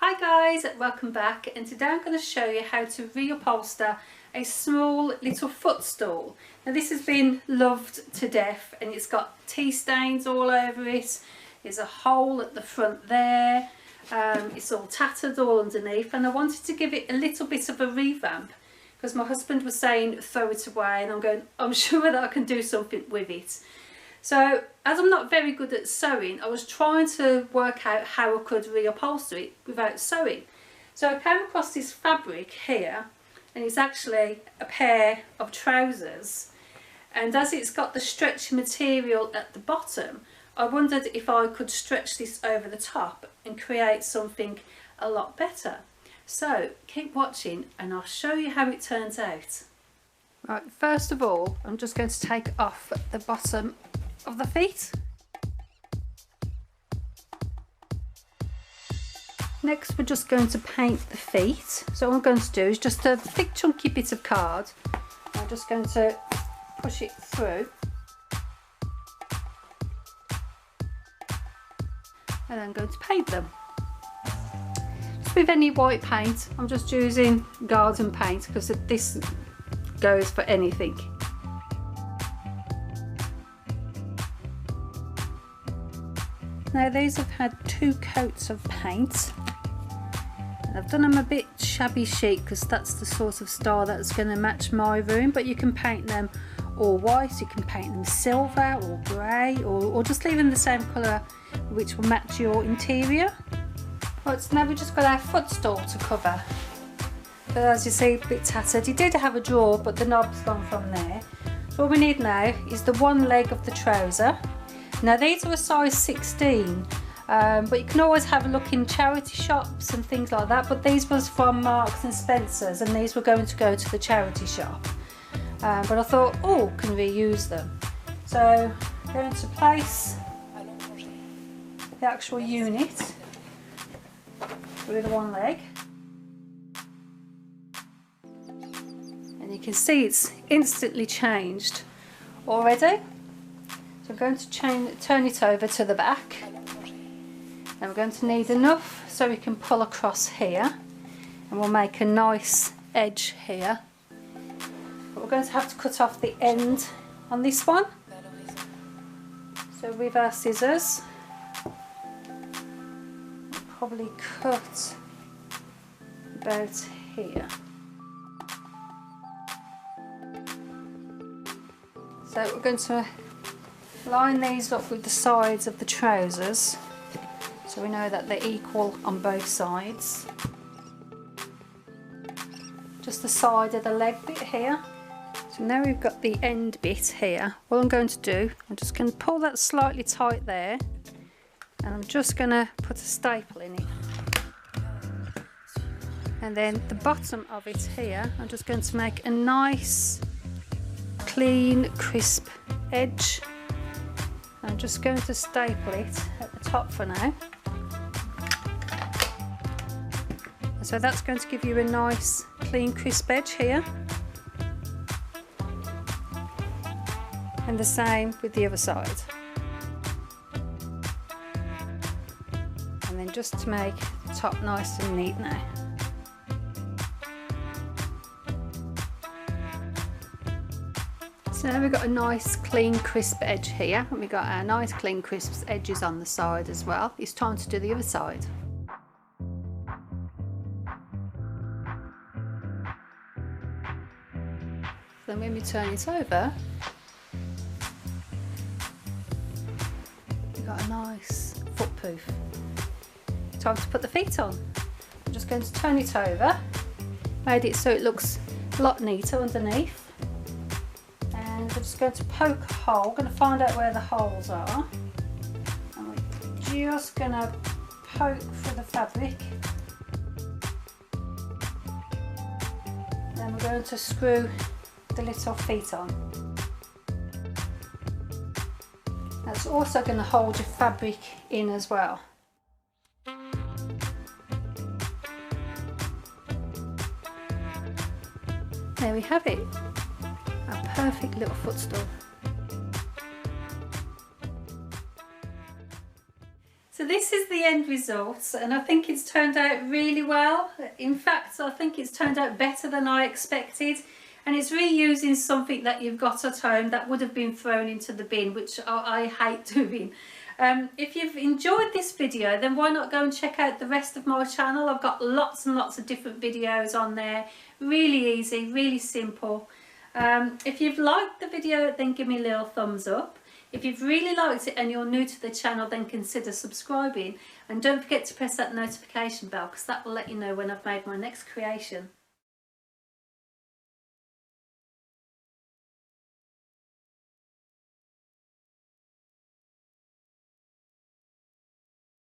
Hi guys, welcome back, and today I'm going to show you how to reupholster a small little footstool. Now this has been loved to death and it's got tea stains all over it. There's a hole at the front there, it's all tattered all underneath, and I wanted to give it a little bit of a revamp because my husband was saying throw it away, and I'm going, I'm sure that I can do something with it. So as I'm not very good at sewing, I was trying to work out how I could reupholster it without sewing. So I came across this fabric here, and it's actually a pair of trousers, and as it's got the stretchy material at the bottom, I wondered if I could stretch this over the top and create something a lot better. So keep watching and I'll show you how it turns out. Right, first of all, I'm just going to take off the bottom of the feet. Next we're just going to paint the feet. So what I'm going to do is just a big chunky bit of card. I'm just going to push it through and I'm going to paint them. Just with any white paint. I'm just using garden paint because this goes for anything. Now these have had 2 coats of paint, and I've done them a bit shabby chic because that's the sort of style that's going to match my room, but you can paint them all white, you can paint them silver or grey, or just leave them the same colour which will match your interior. Right, so now we've just got our footstool to cover. But as you see, a bit tattered. It did have a drawer but the knob's gone from there. So all we need now is the one leg of the trouser. Now these are a size 16, but you can always have a look in charity shops and things like that, but these was from Marks and Spencer's and these were going to go to the charity shop. But I thought, oh, can reuse them. So I'm going to place the actual unit with one leg. And you can see it's instantly changed already. So I'm going to turn it over to the back, and we're going to need enough so we can pull across here, and we'll make a nice edge here. But we're going to have to cut off the end on this one. So with our scissors, we'll probably cut about here. So we're going to line these up with the sides of the trousers so we know that they're equal on both sides. Just the side of the leg bit here. So now we've got the end bit here. What I'm going to do, I'm just going to pull that slightly tight there, and I'm just going to put a staple in it. And then the bottom of it here, I'm just going to make a nice clean crisp edge. I'm just going to staple it at the top for now. So that's going to give you a nice clean crisp edge here. And the same with the other side. And then just to make the top nice and neat now. So now we've got a nice clean crisp edge here, and we've got our nice clean crisp edges on the side as well. It's time to do the other side. Then when we turn it over, we've got a nice footproof. Time to put the feet on. I'm just going to turn it over, made it so it looks a lot neater underneath. And we're just going to poke a hole. We're going to find out where the holes are, and we're just going to poke through the fabric. Then we're going to screw the little feet on. That's also going to hold your fabric in as well. There we have it. A perfect little footstool. So this is the end result, and I think it's turned out really well. In fact, I think it's turned out better than I expected, and it's reusing something that you've got at home that would have been thrown into the bin, which I hate doing. If you've enjoyed this video, then why not go and check out the rest of my channel. I've got lots and lots of different videos on there, really easy, really simple. If you've liked the video, then give me a little thumbs up. If you've really liked it and you're new to the channel, then consider subscribing, and don't forget to press that notification bell, because that will let you know when I've made my next creation.